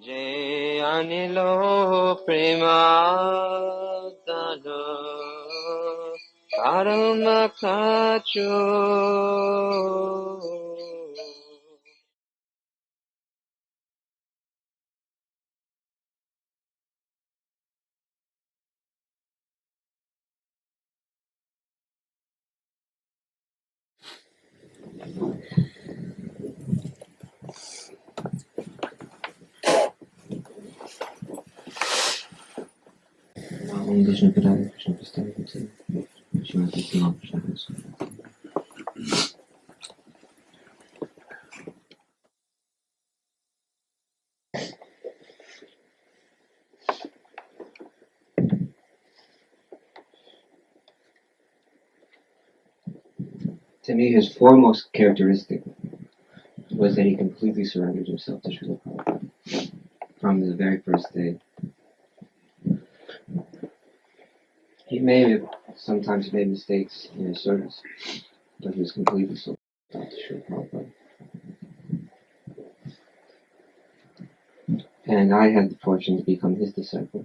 যে আনিল প্রেমাদান পরম কাছো Krishna Tamal Krishna Goswami. To me, his foremost characteristic was that he completely surrendered himself to Srila Prabhupada from the very first day. He may have sometimes made mistakes in his service, but he was completely sold out to Srila Prabhupada. And I had the fortune to become his disciple.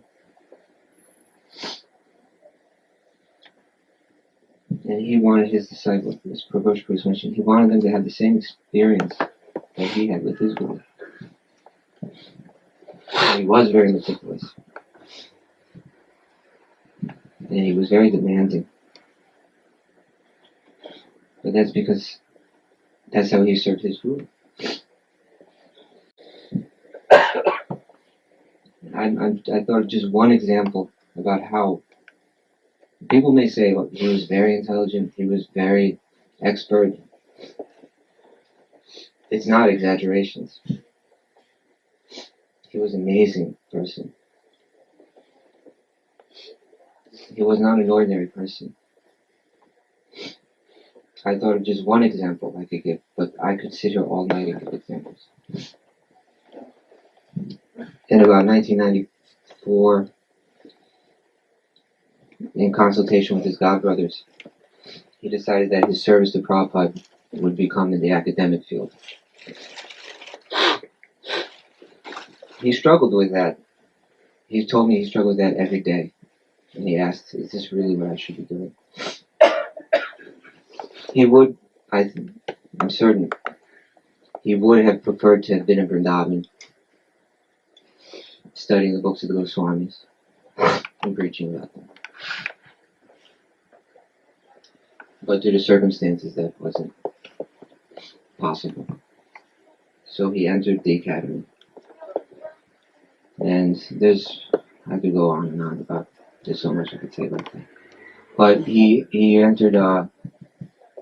And he wanted his disciples, as Prabhupada was mentioning, he wanted them to have the same experience that he had with his Guru. And he was very meticulous. And he was very demanding. But that's because that's how he served his Guru. I thought of just one example about how people may say, well, he was very intelligent, he was very expert. It's not exaggerations. He was an amazing person. He was not an ordinary person. I thought of just one example I could give, but I could sit here all night and give examples. In about 1994, in consultation with his godbrothers, he decided that his service to Prabhupada would become in the academic field. He struggled with that. He told me he struggled with that every day. And he asked, is this really what I should be doing? He would, I'm certain, he would have preferred to have been in Vrindavan, studying the books of the Goswamis and preaching about them. But due to circumstances, that wasn't possible. So he entered the academy. And I could go on and on about, there's so much I could say about that. But he entered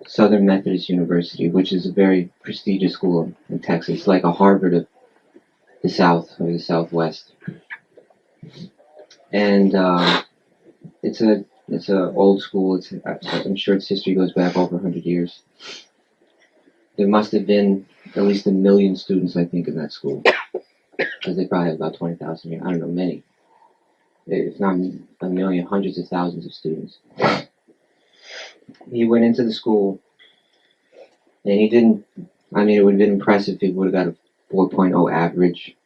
Southern Methodist University, which is a very prestigious school in Texas, like a Harvard of the South or the Southwest. And it's a old school. I'm sure its history goes back over 100 years. There must have been at least 1 million students, I think, in that school, because they probably have about 20,000 here. I don't know, many. If not 1 million, hundreds of thousands of students. He went into the school, and he didn't. I mean, it would have been impressive if he would have got a 4.0 average,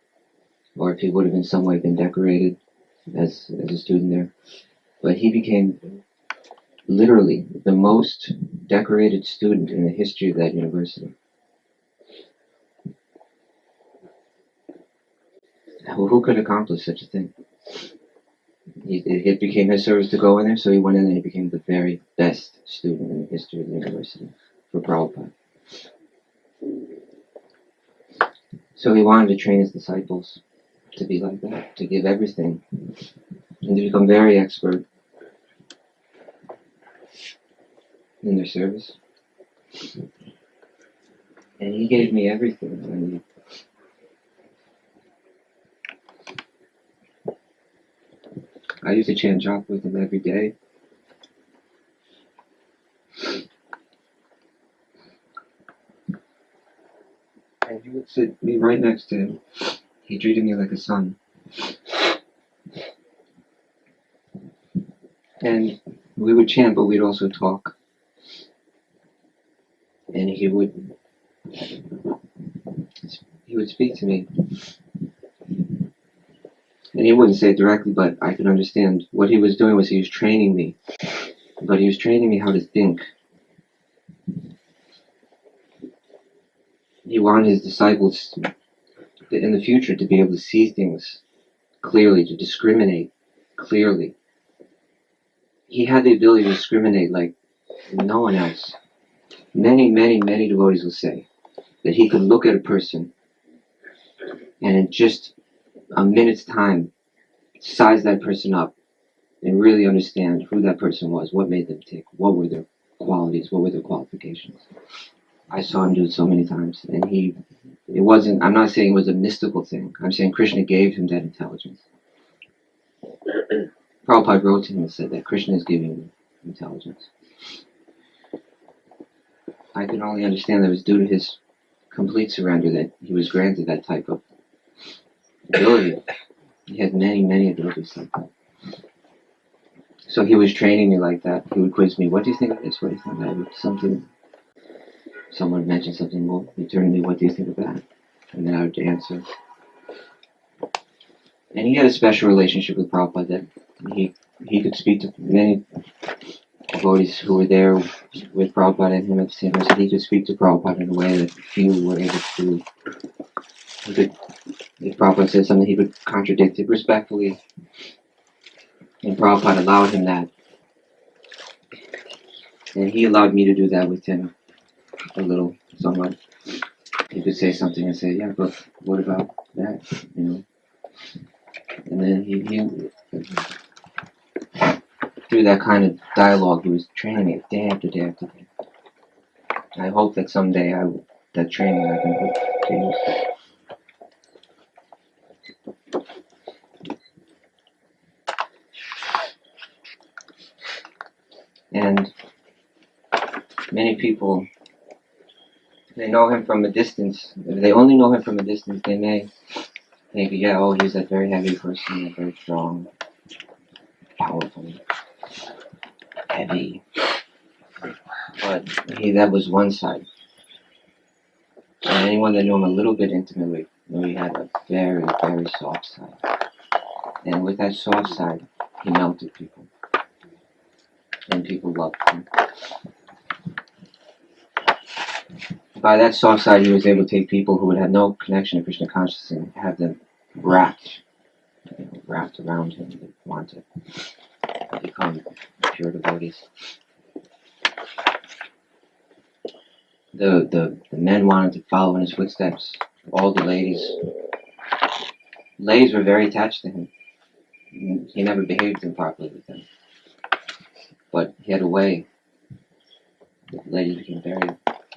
or if he would have in some way been decorated as a student there. But he became literally the most decorated student in the history of that university. Well, who could accomplish such a thing? It became his service to go in there, so he went in and he became the very best student in the history of the university for Prabhupada. So he wanted to train his disciples to be like that, to give everything, and to become very expert in their service. And he gave me everything that I needed. I used to chant japa with him every day. And he would sit me right next to him. He treated me like a son. And we would chant, but we'd also talk. And he would speak to me. And he wouldn't say it directly, but I could understand what he was doing was he was training me. But he was training me how to think. He wanted his disciples in the future to be able to see things clearly, to discriminate clearly. He had the ability to discriminate like no one else. Many, many, many devotees will say that he could look at a person and in just a minute's time size that person up and really understand who that person was, what made them tick, what were their qualities, what were their qualifications. I saw him do it so many times, and I'm not saying it was a mystical thing, I'm saying Krishna gave him that intelligence. Prabhupada wrote to him and said that Krishna is giving him intelligence. I can only understand that it was due to his complete surrender that he was granted that type of ability. He had many, many abilities like that. So he was training me like that. He would quiz me, what do you think of this? What do you think of that? Someone would mention something, well, he'd turn to me, what do you think of that? And then I would answer. And he had a special relationship with Prabhupada that he could speak to many devotees who were there with Prabhupada and him at the same time. So he could speak to Prabhupada in a way that few were able to. If Prabhupada said something, he would contradict it respectfully. And Prabhupada allowed him that. And he allowed me to do that with him a little, somewhat. He could say something and say, yeah, but what about that? And then he through that kind of dialogue, he was training me day after day after day. I hope that someday that training I can put to use. And many people, they know him from a distance. If they only know him from a distance, they may think, yeah, oh, he's a very heavy person, very strong, powerful, heavy. But that was one side. And anyone that knew him a little bit intimately knew he had a very, very soft side. And with that soft side, he melted people. And people loved him. By that soft side, he was able to take people who would have no connection to Krishna consciousness and have them wrapped around him. They wanted to become pure devotees. The men wanted to follow in his footsteps. All the ladies were very attached to him. He never behaved improperly with them. But he had a way. The ladies became very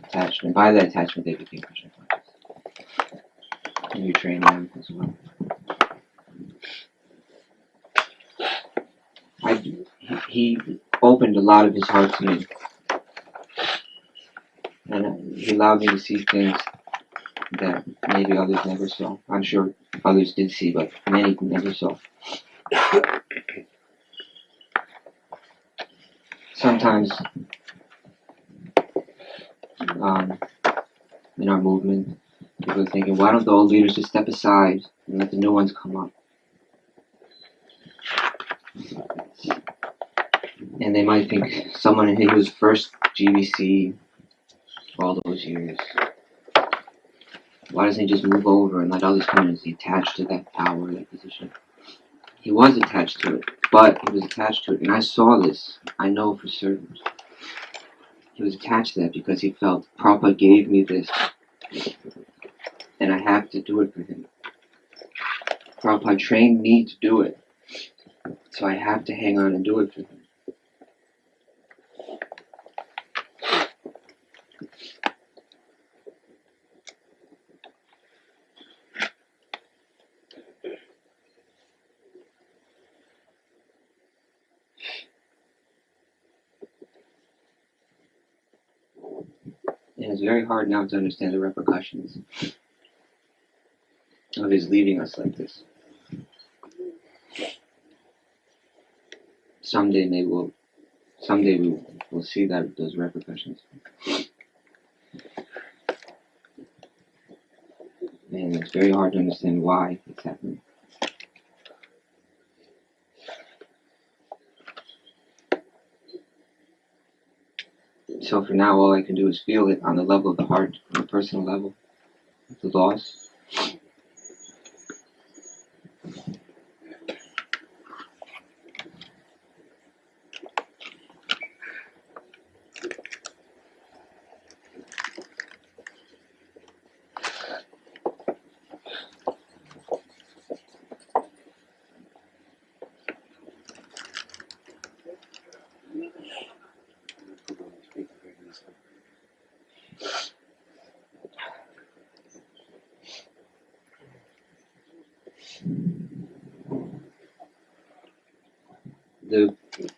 attached. And by that attachment, they became Krishna conscious. And you train them as well. He opened a lot of his heart to me. And he allowed me to see things that maybe others never saw. I'm sure others did see, but many never saw. Sometimes in our movement, people are thinking, why don't the old leaders just step aside and let the new ones come up? And they might think someone who was first GBC for all those years, why doesn't he just move over and let others come in? Is he attached to that power, that position? He was attached to it, but he was attached to it, and I saw this. I know for certain. He was attached to that because he felt, Prabhupada gave me this, and I have to do it for him. Prabhupada trained me to do it, so I have to hang on and do it for him. And it's very hard now to understand the repercussions of his leaving us like this. Someday we will see those repercussions. And it's very hard to understand why it's happening. So for now, all I can do is feel it on the level of the heart, on the personal level, the loss.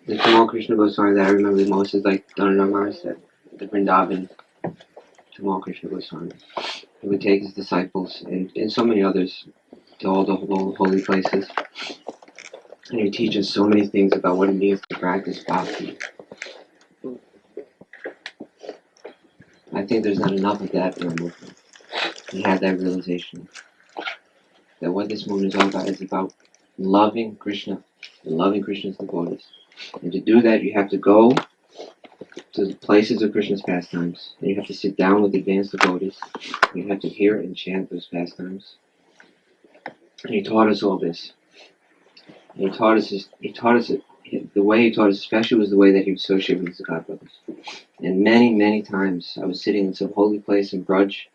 The Tamal Krishna Goswami that I remember the most is like Dhananamar said, the Vrindavan Tamal Krishna Goswami. He would take his disciples and so many others to all the holy places. And he teaches so many things about what it means to practice Bhakti. I think there's not enough of that in our movement. He had that realization that what this movement is all about is about loving Krishna and loving Krishna's devotees. And to do that, you have to go to the places of Krishna's pastimes, and you have to sit down with advanced devotees. You have to hear and chant those pastimes. And he taught us all this. And he taught us the way he taught us especially was the way that he associated with his godbrothers. And many, many times I was sitting in some holy place in Braj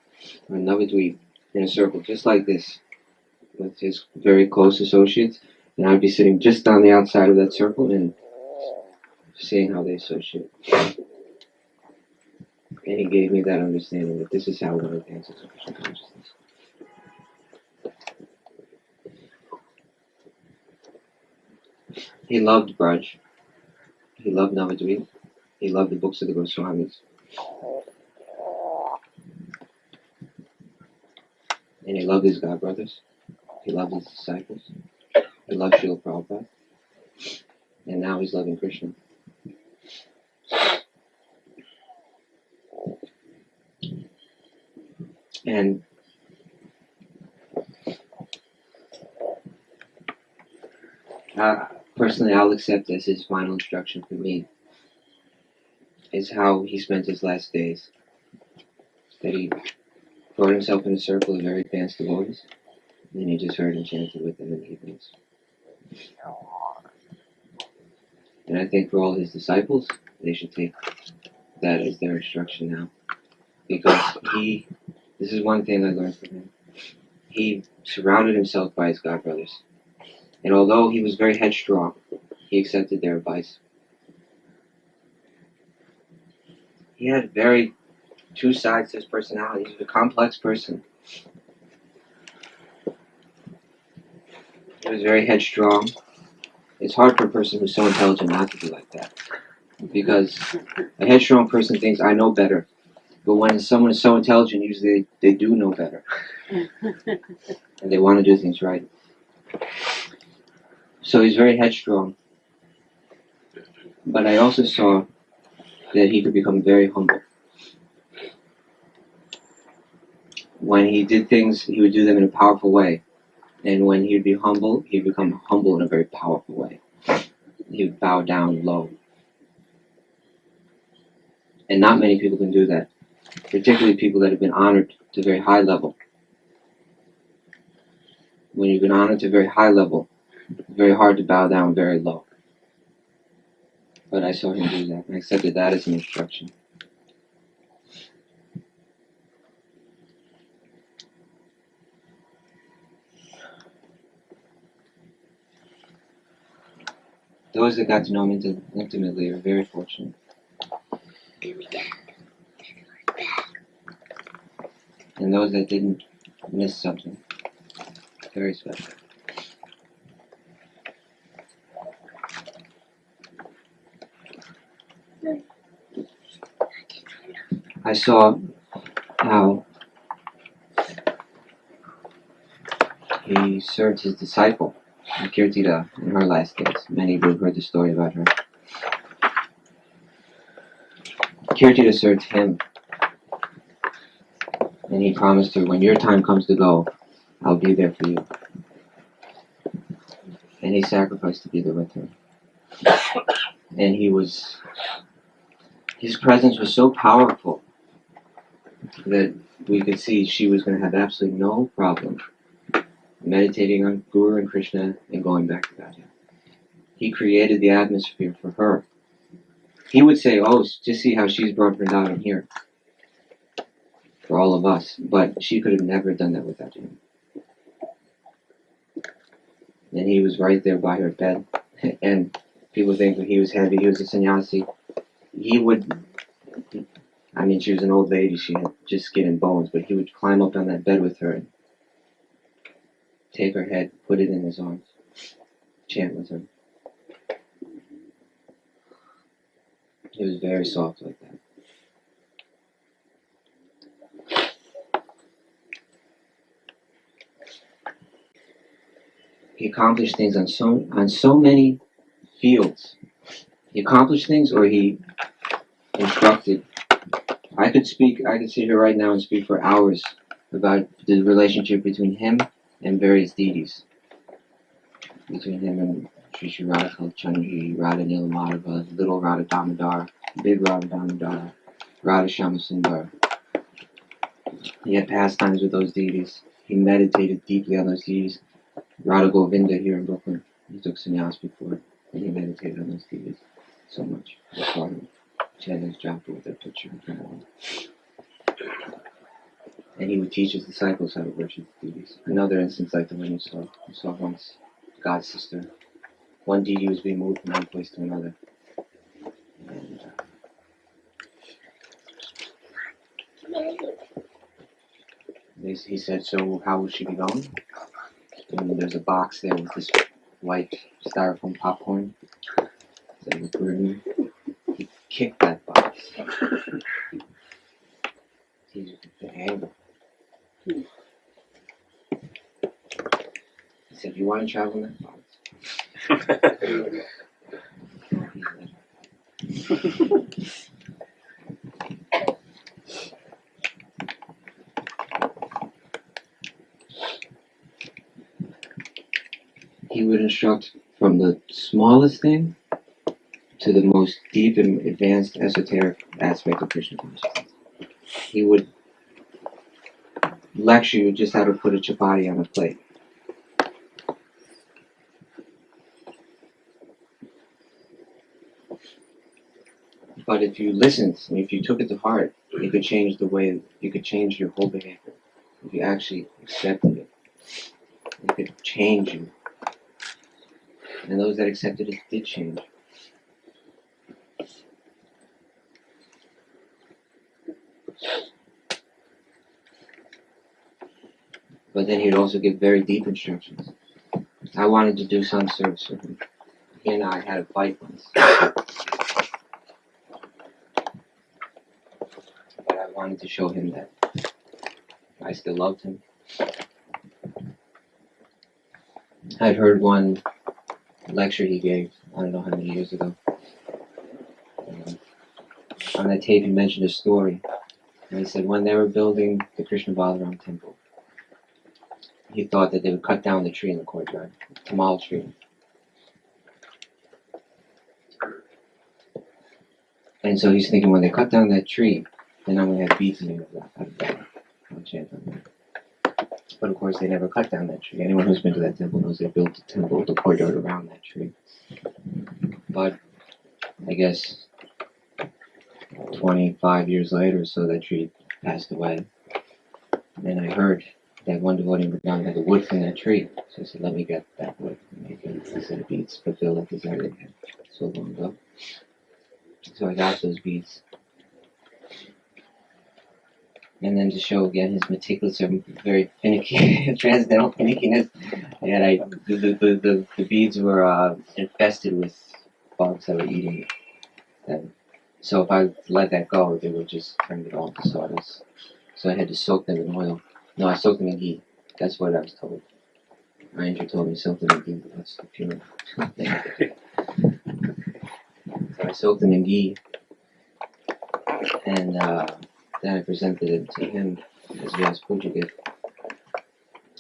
or Navadvip in a circle just like this with his very close associates, and I'd be sitting just on the outside of that circle and seeing how they associate. And he gave me that understanding that this is how one advances in Krishna consciousness. He loved Braj. He loved Navadvip. He loved the books of the Goswamis. And he loved his godbrothers. He loved his disciples. He loved Srila Prabhupada. And now he's loving Krishna. And personally, I'll accept as his final instruction for me is how he spent his last days. That he brought himself in a circle of very advanced devotees, and he just heard and chanted with them in the evenings. And I think for all his disciples, they should take that as their instruction now. Because this is one thing I learned from him. He surrounded himself by his godbrothers. And although he was very headstrong, he accepted their advice. He had two sides to his personality. He was a complex person. He was very headstrong. It's hard for a person who's so intelligent not to be like that. Because a headstrong person thinks, I know better. But when someone is so intelligent, usually they do know better. And they want to do things right. So he's very headstrong. But I also saw that he could become very humble. When he did things, he would do them in a powerful way. And when he would be humble, he'd become humble in a very powerful way. He would bow down low. And not many people can do that. Particularly people that have been honored to a very high level. When you've been honored to a very high level, it's very hard to bow down very low. But I saw him do that, and I accepted that as an instruction. Those that got to know him intimately are very fortunate. And those that didn't miss something very special. I saw how he served his disciple, Kirtida, in her last days. Many of you have heard the story about her. Kirtida served him, and he promised her, when your time comes to go, I'll be there for you. And he sacrificed to be there with her. And he his presence was so powerful that we could see she was going to have absolutely no problem meditating on Guru and Krishna and going back to that. He created the atmosphere for her. He would say, oh, just see how she's brought Vrindavan here for all of us. But she could have never done that without him. And he was right there by her bed. And people think that he was heavy, he was a sannyasi. He would, I mean, she was an old lady, she had just skin and bones, but he would climb up on that bed with her and take her head, put it in his arms, chant with her. He was very soft like that. He accomplished things on so many fields. He accomplished things, or he instructed. I could sit here right now and speak for hours about the relationship between him and various deities. Between him and Sri Radha Chandri, Radha Nilamadhava, Little Radha Damodar, Big Radha Damodar, Radha Shamasundar. He had pastimes with those deities. He meditated deeply on those deities. Radha Govinda here in Brooklyn, he took sannyas before, and he meditated on those deities so much. I saw him chanting his japa with their picture in front of him. And he would teach his disciples how to worship the deities. Another instance like the one you saw once, God's sister. One deity was being moved from one place to another. And he said, so how will she be going? And there's a box there with this white styrofoam popcorn. That was burning. He kicked that box. He's angry. He said, you want to travel in that box? He would instruct from the smallest thing to the most deep and advanced esoteric aspect of Krishna consciousness. He would lecture you just how to put a chapati on a plate. But if you listened and if you took it to heart, it could change you could change your whole behavior. If you actually accepted it, it could change you. And those that accepted it did change. But then he'd also give very deep instructions. I wanted to do some service for him. He and I had a fight once. But I wanted to show him that I still loved him. I'd heard one lecture he gave, I don't know how many years ago. On that tape he mentioned a story. And he said when they were building the Krishna Balaram temple, he thought that they would cut down the tree in the courtyard, the Tamal tree. And so he's thinking when they cut down that tree, then I'm going to have beads made out of that. I'll chant on that. But of course they never cut down that tree. Anyone who's been to that temple knows they built the temple, the courtyard around that tree. But I guess 25 years later or so that tree passed away. And I heard that one devotee in Vrindavan had the wood from that tree. So I said, let me get that wood and make a set of beads, fulfill that desire they had so long ago. So I got those beads. And then to show again his meticulous, very finicky, transcendental finickiness, and the beads were infested with bugs that were eating it. And so if I let that go, they would just turn it all to sawdust. So I had to soak them in oil. No, I soaked them in ghee. That's what I was told. Ranger told me soak them in ghee, but that's the pure thing. So I soaked them in ghee, and then I presented it to him as Vyas Puja gift.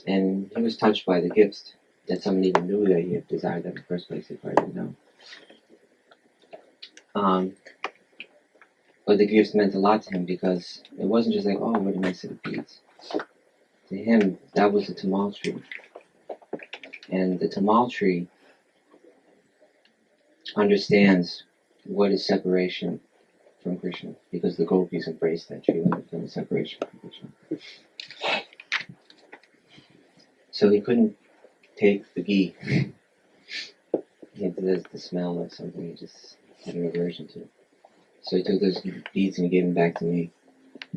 And he was touched by the gifts that someone even knew that he had desired them in the first place, if I didn't know. But the gifts meant a lot to him because it wasn't just like, oh, what a nice set of beads. To him, that was the Tamal tree. And the Tamal tree understands what is separation from Krishna, because the gopis embraced that tree when the separation from Krishna. So he couldn't take the ghee. He had the smell of something he just had an aversion to. So he took those beads and he gave them back to me. And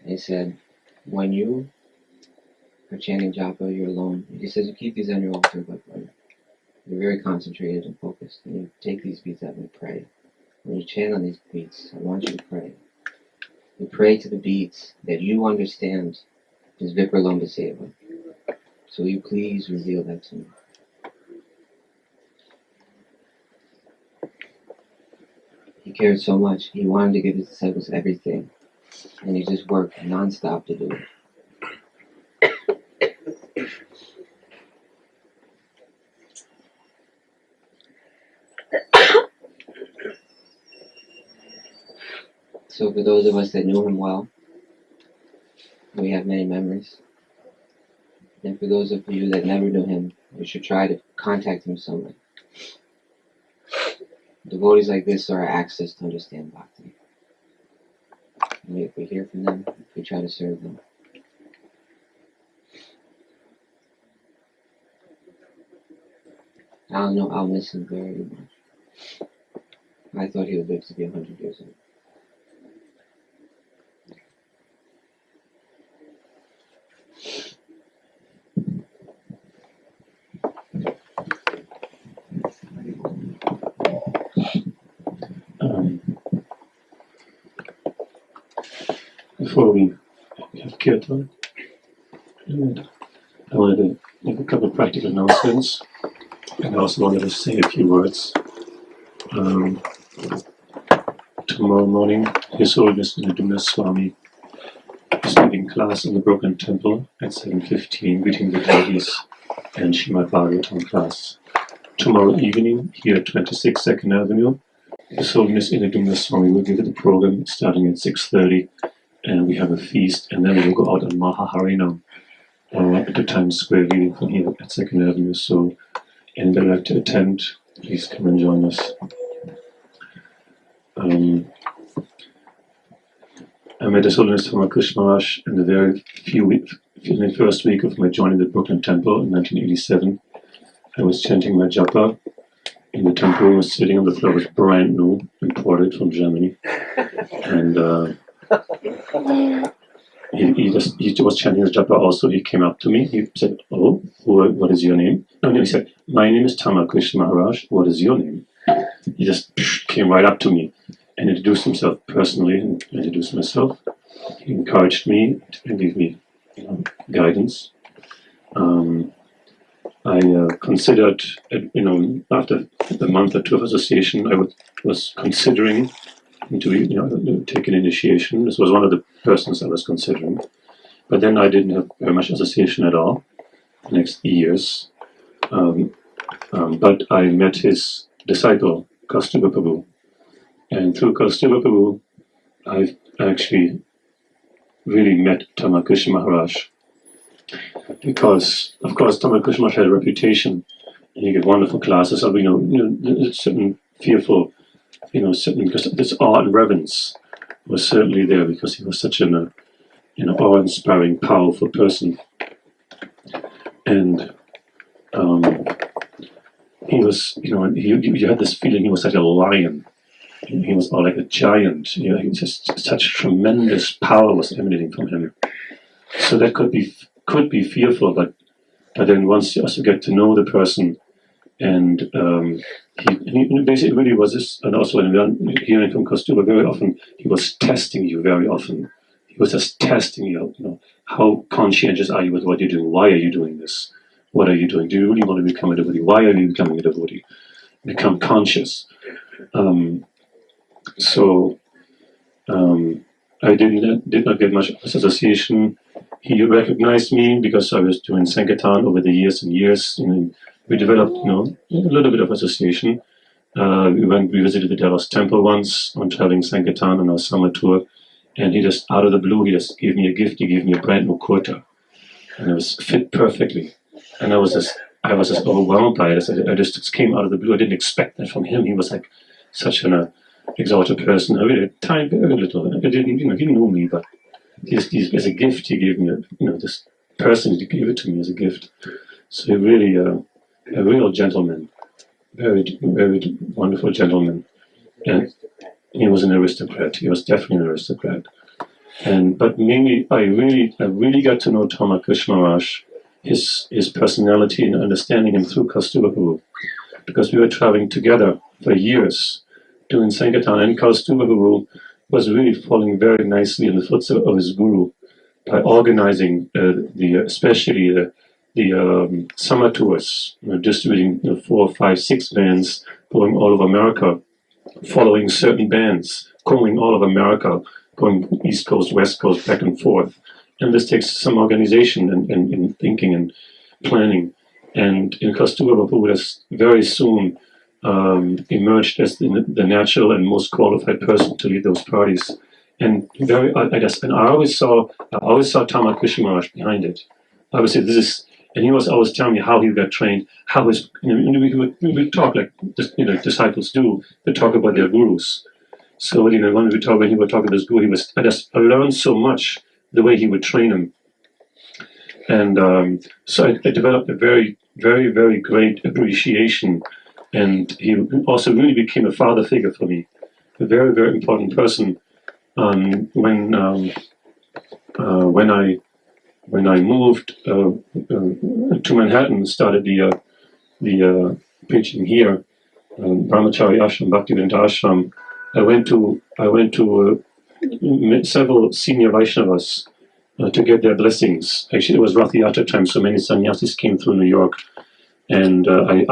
he said, when you are chanting japa, you're alone. He says, you keep these on your altar, but you're very concentrated and focused. And you take these beads out and pray. When you chant on these beads, I want you to pray. You pray to the beads that you understand is Vipralambha Seva. So will you please reveal that to me? He cared so much. He wanted to give his disciples everything. And he just worked non-stop to do it. So for those of us that knew him well, we have many memories. And for those of you that never knew him, you should try to contact him some way. Devotees like this are our access to understand Bhakti. And if we hear from them, we try to serve them. I don't know, I'll miss him very much. I thought he would live to be 100 years old. Before we have Kirtan, I wanted to make a couple of practical announcements, and I also wanted to say a few words. Tomorrow morning, His Holiness Remembrances Swami is giving class in the Broken Temple at 7:15, greeting the devotees and Srimad Bhagavatam class. Tomorrow evening, here at 26 Second Avenue, His Holiness Remembrances Swami will give the program starting at 6:30. And we have a feast, and then we will go out on Mahaharinam at the Times Square reading from here at 2nd Avenue. So, anybody like to attend, please come and join us. I met His Holiness Tamal Krishna Maharaj in the first week of my joining the Brooklyn Temple in 1987. I was chanting my japa in the temple. I was sitting on the floor. It was brand new, imported from Germany, and he was chanting his japa also. He came up to me. He said, "Oh, what is your name?" And he said, "My name is Tamal Krishna Maharaj. What is your name?" He just came right up to me and introduced himself personally and introduced myself. He encouraged me and gave me guidance. I considered, after a month or two of association, I was considering to take an initiation. This was one of the persons I was considering. But then I didn't have very much association at all the next years. But I met his disciple, Kaustubha Prabhu. And through Kaustubha Prabhu, I've actually really met Tamal Krishna Maharaj. Because, of course, Tamal Krishna Maharaj had a reputation. And he gave wonderful classes of, certain fearful, because this awe and reverence was certainly there because he was such an awe-inspiring, powerful person. And he was, you had this feeling he was like a lion. He was like a giant. He just such tremendous power was emanating from him. So that could be fearful, but then once you also get to know the person, and he basically really was this, and also hearing from Kaustubha very often, he was testing you very often. He was just testing you, how conscientious are you with what you're doing? Why are you doing this? What are you doing? Do you really want to become a devotee? Why are you becoming a devotee? Become conscious. I did not get much association. He recognized me because I was doing Sankirtan over the years and years, and we developed, a little bit of association. We visited the Delos temple once on traveling Sankirtan on our summer tour, and he just, out of the blue, he just gave me a gift. He gave me a brand new kurta, and it was fit perfectly. And I was just overwhelmed by it. I just came out of the blue. I didn't expect that from him. He was like such an exalted person. I really tiny, very little. I didn't, he knew me, but as a gift, he gave me this person. He gave it to me as a gift. So he really, a real gentleman, very, very wonderful gentleman, and he was an aristocrat. He was definitely an aristocrat. But mainly, I really got to know Tamal Krishna Maharaj, his personality, and understanding him through Kaustubha Guru, because we were traveling together for years doing Sankirtan, and Kaustubha Guru was really falling very nicely in the footsteps of his guru by organizing especially the summer tours, distributing 4, 5, 6 bands going all over America, following certain bands, going all over America, going East Coast, West Coast, back and forth. And this takes some organization and thinking and planning. And in Kaustubha Prabhupada very soon emerged as the natural and most qualified person to lead those parties. And I always saw Tamal Krishna Maharaj behind it. I would say this is, and he was always telling me how he got trained, how his, we would talk like disciples do. They talk about their gurus. So when he would talk to his guru, I learned so much the way he would train him, and so I developed a very, very, very great appreciation. And he also really became a father figure for me, a very, very important person. When I moved to Manhattan, started the preaching here, Brahmachari Ashram, Bhaktivedanta Ashram. I went to several senior Vaishnavas to get their blessings. Actually, it was Rath Yatra time, so many sannyasis came through New York, and I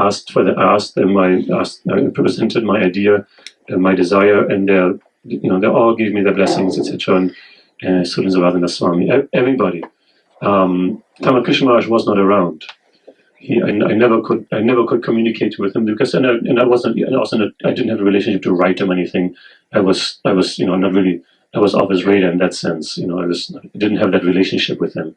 presented my idea, my desire, and they all gave me their blessings, etc. And students of Bhaktivedanta Swami, everybody. Tamal Krishna Maharaj was not around. I never could communicate with him because I didn't have a relationship to write him anything. I was not really. I was off his radar in that sense. I didn't have that relationship with him.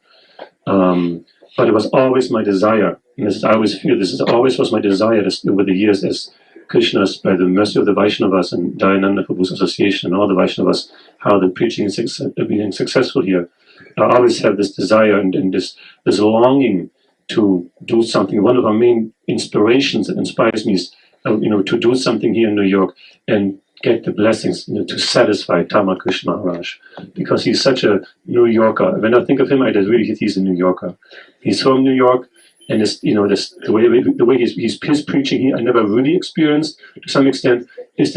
But it was always my desire, and I always feel this always was my desire over the years as Krishna's, by the mercy of the Vaishnavas and Dayananda Prabhu's association and all the Vaishnavas, how the preaching is being successful here. I always have this desire and this longing to do something. One of our main inspirations that inspires me is, to do something here in New York and get the blessings, to satisfy Tamal Krishna Maharaj, because he's such a New Yorker. When I think of him, I just really he's a New Yorker. He's from New York, and the way his preaching here, I never really experienced to some extent. It's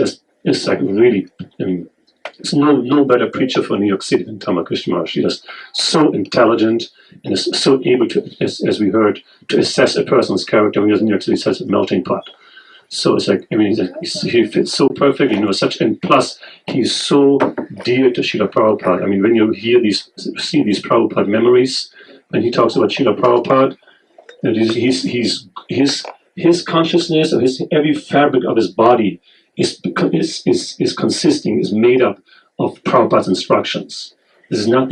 like really. There's no better preacher for New York City than Tamal Krishna Maharaj. He's just so intelligent and is so able to, as we heard, to assess a person's character. When he was in New York City, such a melting pot. So it's like, he fits so perfectly, and plus he's so dear to Srila Prabhupada. When you see these Prabhupada memories, when he talks about Srila Prabhupada, his consciousness, or every fabric of his body is made up of Prabhupada's instructions. There's no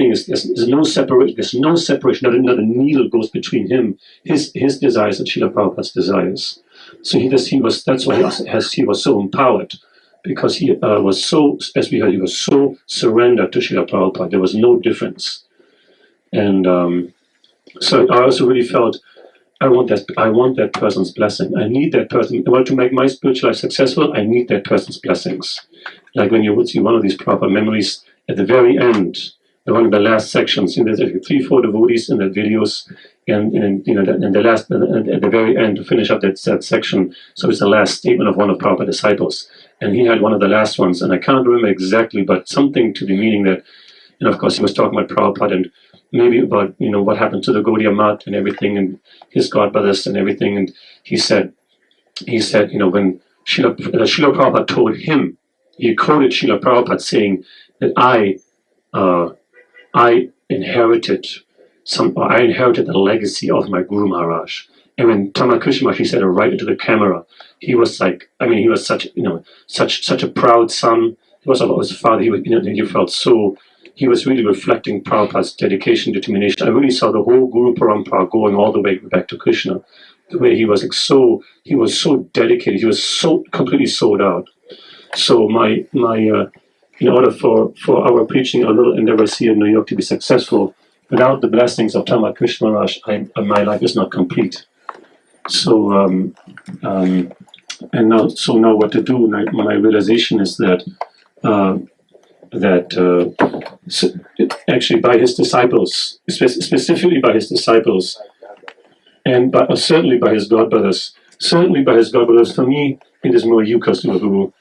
separation. There's no separation. Not a needle goes between him, his desires, and Srila Prabhupada's desires. So that's why he was so empowered, because he was so, as we heard, he was so surrendered to Srila Prabhupada. There was no difference, and so I also really felt, I want that person's blessing. I need that person. Well, to make my spiritual life successful, I need that person's blessings. Like when you would see one of these proper memories at the very end, one of the last sections. There's like 3-4 devotees in the videos, and at the very end to finish up that section. So it's the last statement of one of Prabhupada's disciples, and he had one of the last ones, and I can't remember exactly, but something to the meaning that, of course, he was talking about Prabhupada and maybe about what happened to the Gaudiya Math and everything, and his godbrothers and everything. And he said when Srila Prabhupada told him, he quoted Srila Prabhupada saying that I inherited the legacy of my Guru Maharaj, And when Tamal Krishna he said it right into the camera, he was like, I mean, he was such, such a proud son. He was about his father. He was, he felt so. He was really reflecting Prabhupada's dedication, determination. I really saw the whole Guru Parampara going all the way back to Krishna, the way he was like he was so dedicated. He was so completely sold out. So my in order for our preaching, our little endeavors here in New York to be successful, without the blessings of Tamal Krishna Maharaj, my life is not complete. So and now what to do? My realization is that actually by his disciples, specifically by his disciples, and certainly by his godbrothers, for me it is more you, Kastura Guru,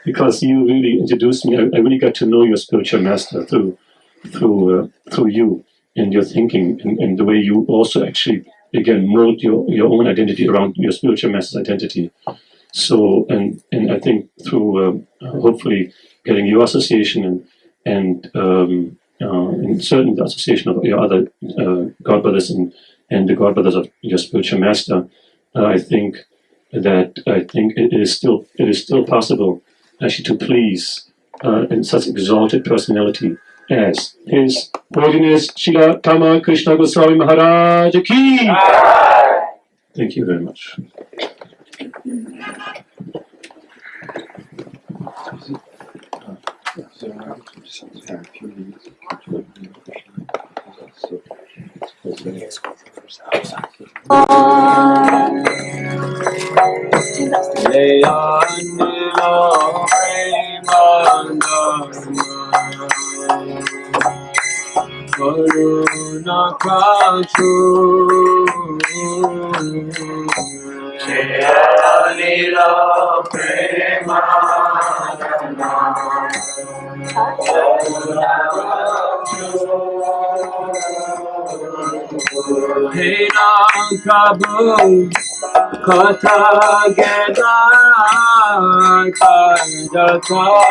because you really introduced me. I really got to know your spiritual master through you and your thinking and the way you also actually again mold your own identity around your spiritual master's identity. So and I think through hopefully getting your association and certainly the association of your other godbrothers and the godbrothers of your spiritual master, I think it is still possible actually to please in such exalted personality as His Holiness Srila Tamal Krishna Goswami Maharaj Ki. Thank you very much. Hey Ram Prabhu, Katha Geda, Kanda Thakur.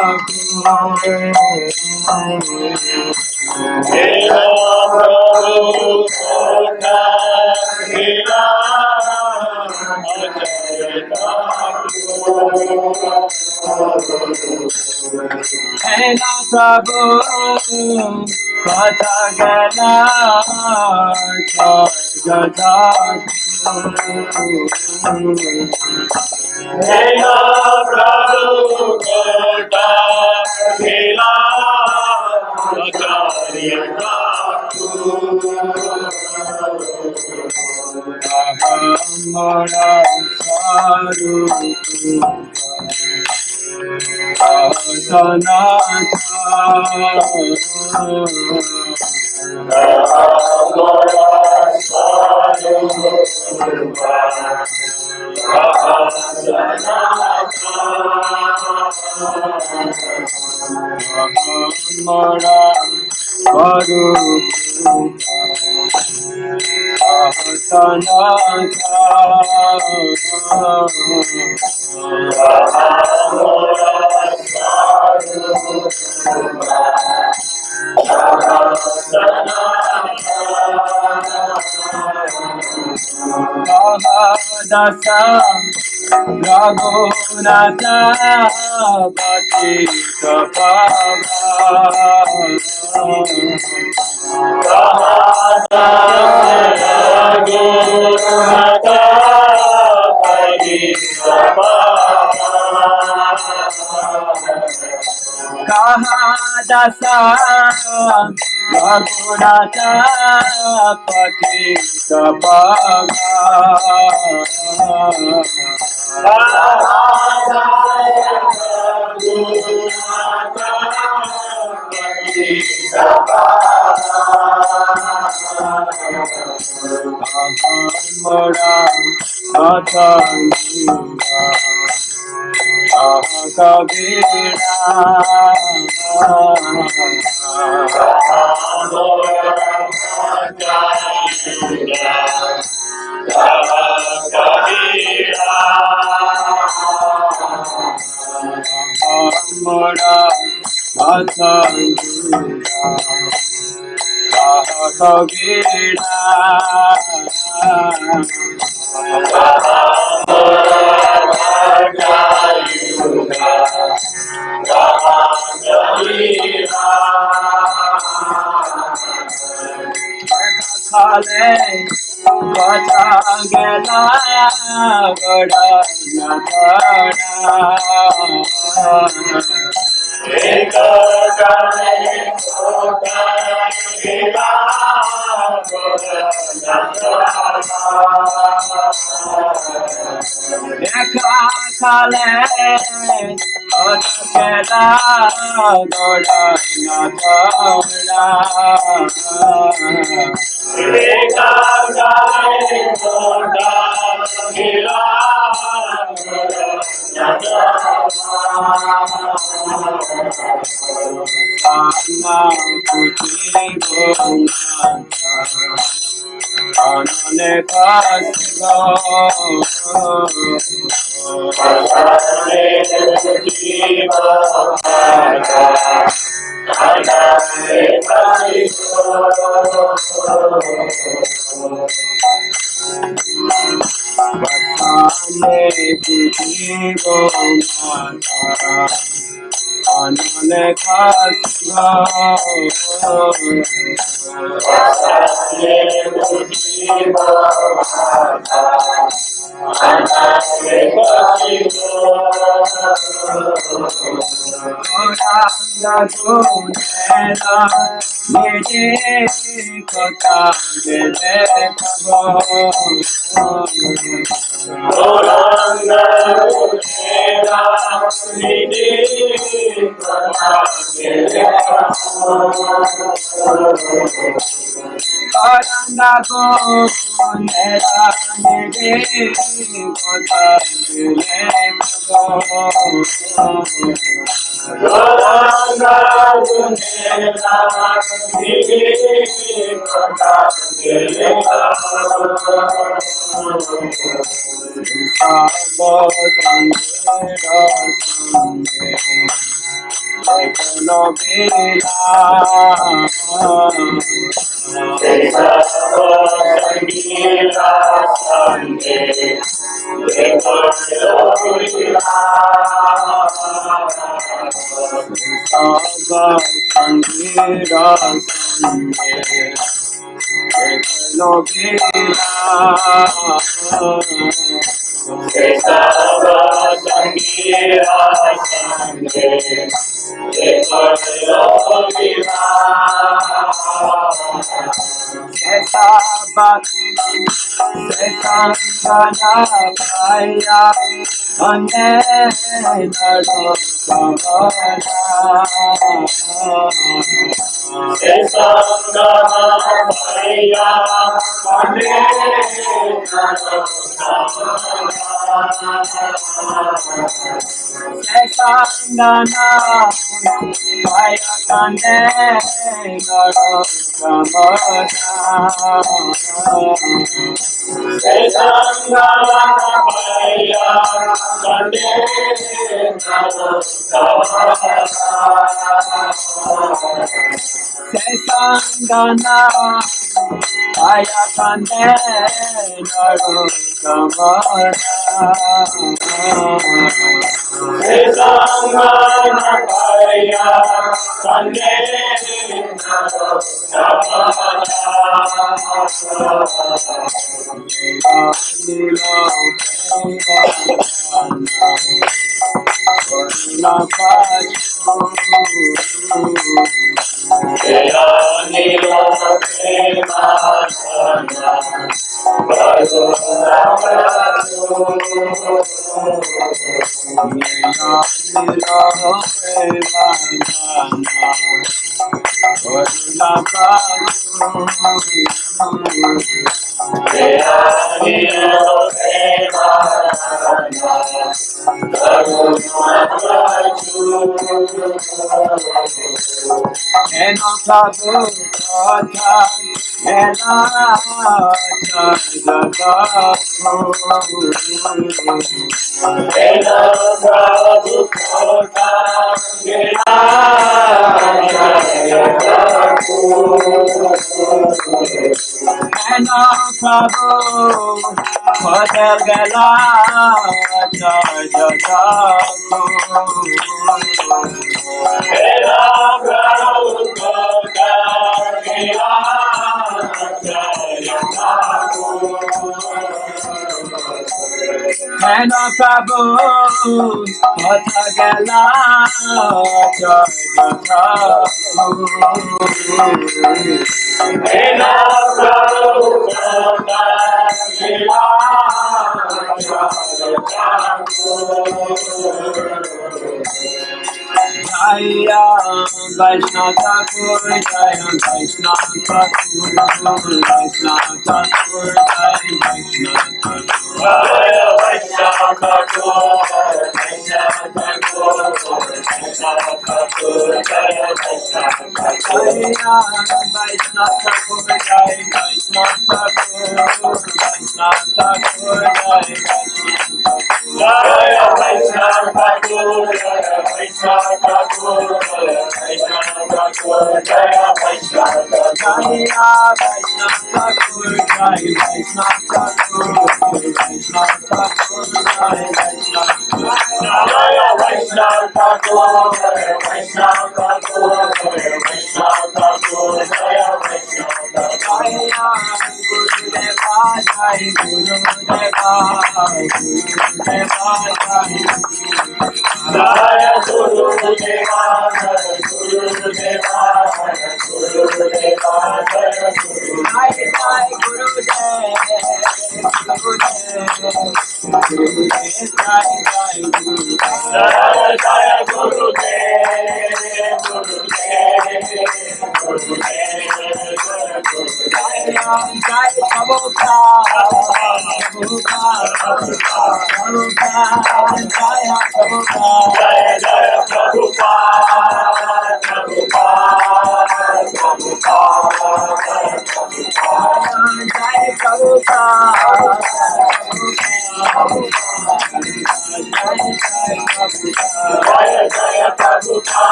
Hey Ram Prabhu, Katha Geda, Hey Ram Prabhu, Katha Geda, Kanda Hela Prabhu Kota Hela Acharya Ahamara Saru Raghunatha Bhakti Kahadasa Raghunatha Pati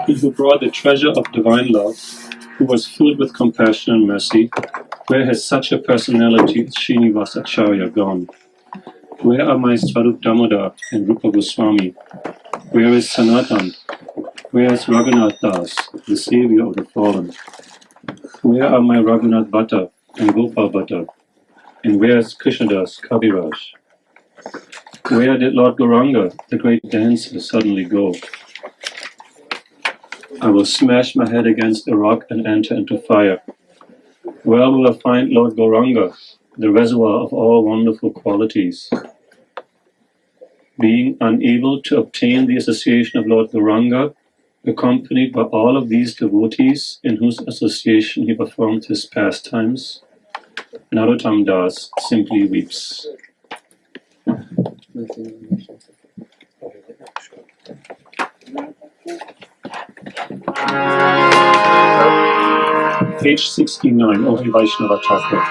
He who brought the treasure of divine love, who was filled with compassion and mercy, where has such a personality as Srinivasa Acharya gone? Where are my Swarup Damodar and Rupa Goswami? Where is Sanatan? Where is Raghunath Das, the savior of the fallen? Where are my Raghunath Bhatta and Gopal Bhatta? And where is Krishnadas Kaviraj? Where did Lord Gauranga, the great dancer, suddenly go? I will smash my head against a rock and enter into fire. Where will I find Lord Gauranga, the reservoir of all wonderful qualities? Being unable to obtain the association of Lord Gauranga, accompanied by all of these devotees in whose association he performed his pastimes, Narottam Das simply weeps. Page 69, Ori Vaishnava Chakra.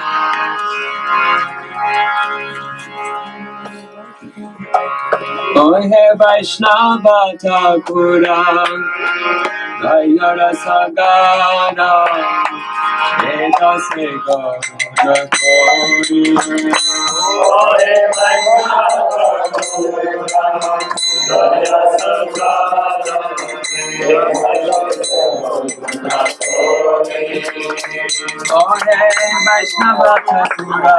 Ohe Vaishnava Thakura, Gayara Sagara, Veda Segara Kori. Ohe Vaishnava Thakura, Gayara Sagara, Ohe Vaishnava Thakura,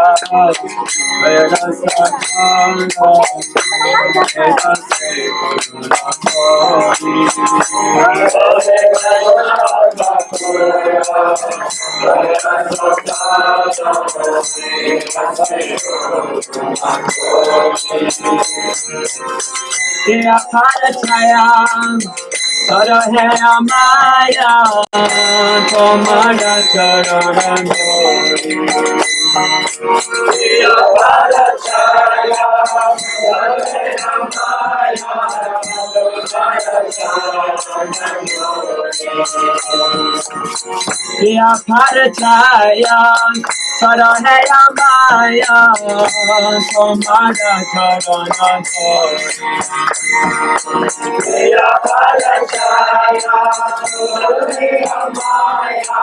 Veda Deya Parachaya Sarahaya Maya Tomara Charanandori Deya Parachaya Sarahaya Maya Tomara Charanandori Deya Parachaya Sarahaya Maya Tomara Charanandori Deya Parachaya Sarahaya Maya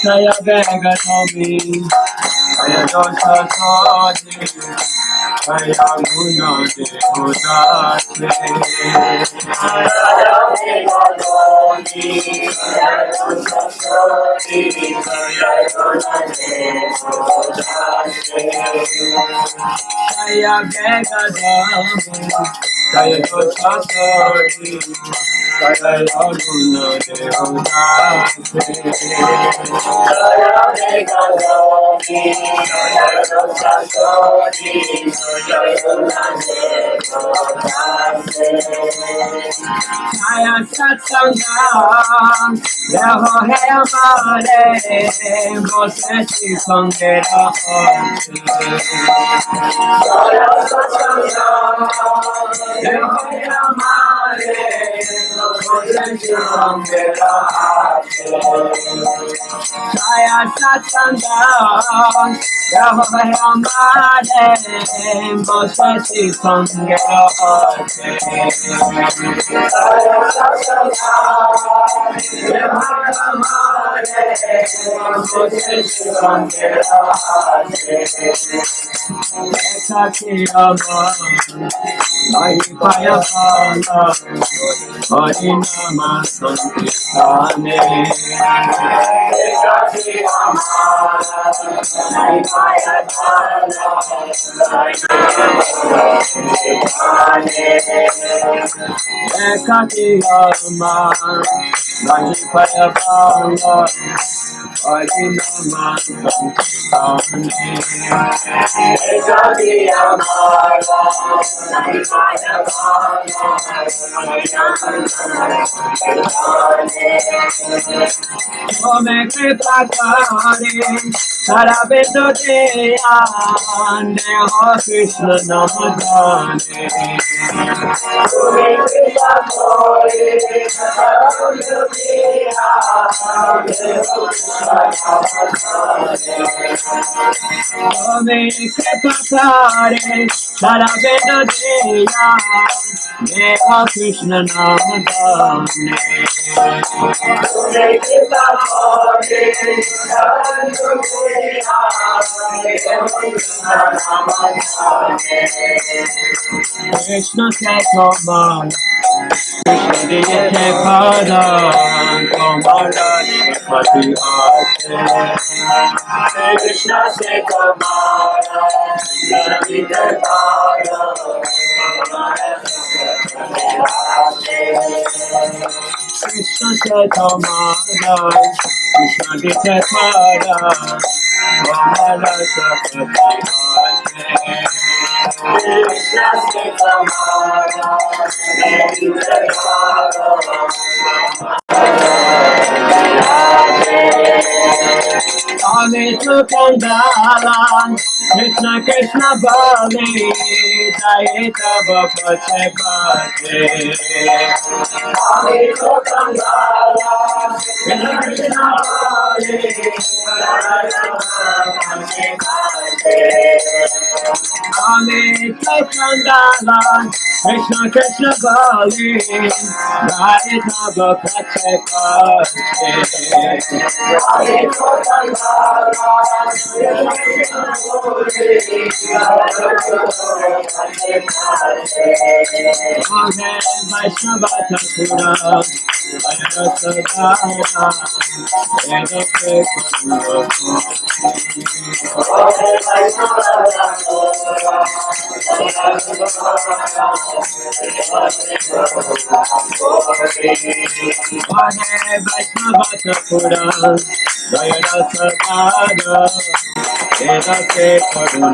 Jaya Vegatami Jaya Dosha Sodi Jaya Guna Devudase Jaya Vegatami Jaya Dosha Sodi Jaya Guna Devudase Jaya Vegatami Jaya Dosha Sodi Jaya Guna Devudase Jaya Vegatami Jaya Dosha Sodi Jaya Guna Devudase Jaya Satsangam, Deho Hai Amare, Boseti Sangera Oti. Jaya Satsangam, Deho Hai Amare, Boseti Sangera Oti. Jaya Satsangam, Deho Hai Amare, Boseti Sangera Oti. Ekatiyama, Mahipayabala, Harinama Sankirtane. Ekatiyama, Mahipayabala, Harinama Sankirtane. Ome Kripakare, Sarabendo Deyan, Deho Krishna Namadane. Ome Kripakare, Sarabendo Deyan, Deho Krishna Namadane. Ome Kripakare, Sarabendo Deyan, Deho Krishna Namadane. Krishna Tamal Krishna Pada Kamala Shipati Ate Krishna Tamal Krishna Pada Krishna Chaitanya, Krishna Chaitanya, Kamala Shapati Krishna Chaitanya, Krishna Chaitanya, Kandalan, Krishna Krishna Bali, Daita Bhakti Bhakti. Krishna Kandalan, Krishna Krishna Bali, Daita Bhakti Bhakti. Kandalan, Krishna Krishna Bali, Daita Bhakti Vaishnava Thakura, Jaya Sadhana. edase karuna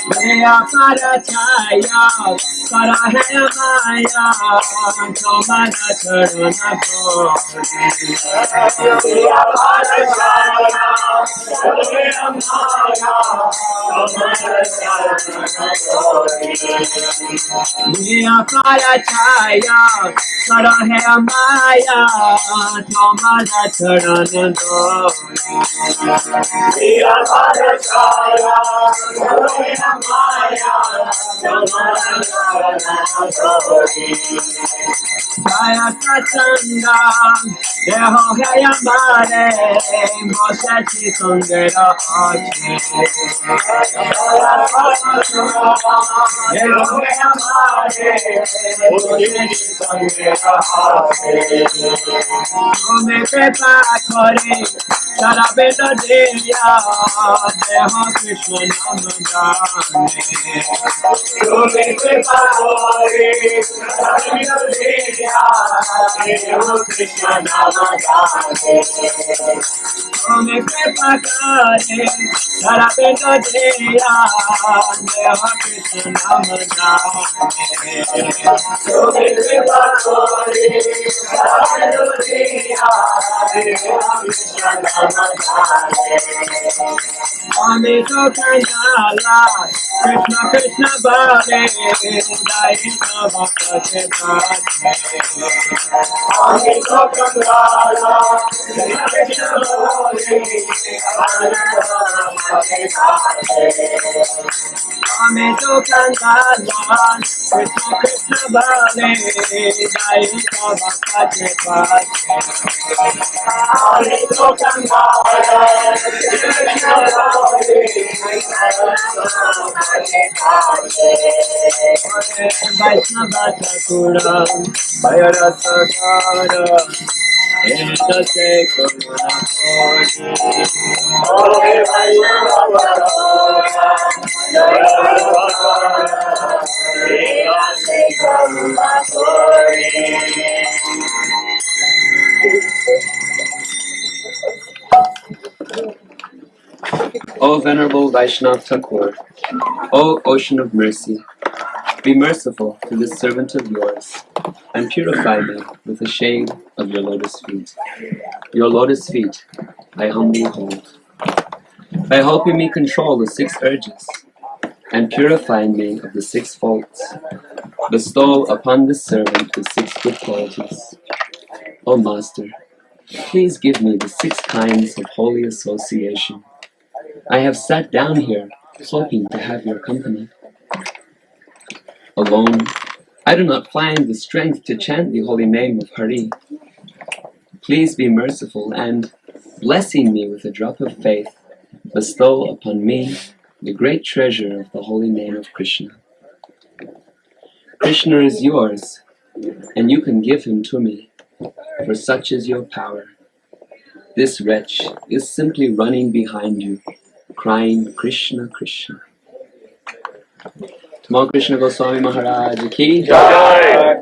Maya Parachaya, Parahaya Maya, Tomara Charana Maya Parachaya, Parahaya Maya, Tomara Maya Parachaya, Parahaya Maya, Tomara Charana Maya Parachaya, Parahaya Maya, Jaya Satanga, Deho Haya Mare, Mosachi Sangera Hachi. Deho Haya Mare, Mosachi Sangera Hachi. Ome Pepa Kore, Sarabeta Deya, Deho Krishna Namadane. Ome Pepa Kore, Sarabeta Deya, Deho Krishna Namadane. Ome Pepa Kore, Sarabeta Deya, Deho Krishna Namadane. Ome Pepa Kore, Sarabeta Deya, Deho Krishna Namadane. Ame to Kandala, Krishna Krishna Bale, Daika Bhakti Ame to Kandala, Krishna Krishna Bale, Ame to Kandala, Krishna Krishna Bale, Daika Bhakti Ame to Kandala, Vaishnava Thakura, Bhairasa Gara, Edase Karuna Kori. Ore Vaishnava Thakura, Bhairasa Gara, Edase Karuna Kori. O Venerable Vaishnava Thakur, O Ocean of Mercy, be merciful to this servant of yours, and purify me with the shade of your lotus feet. Your lotus feet I humbly hold. By helping me control the 6 urges, and purifying me of the 6 faults, bestow upon this servant the 6 good qualities. O Master, please give me the 6 kinds of holy association. I have sat down here hoping to have your company. Alone, I do not find the strength to chant the holy name of Hari. Please be merciful and, blessing me with a drop of faith, bestow upon me the great treasure of the holy name of Krishna. Krishna is yours, and you can give him to me, for such is your power. This wretch is simply running behind you, crying Krishna, Krishna. Tamal Krishna Goswami Maharaj ki Jai.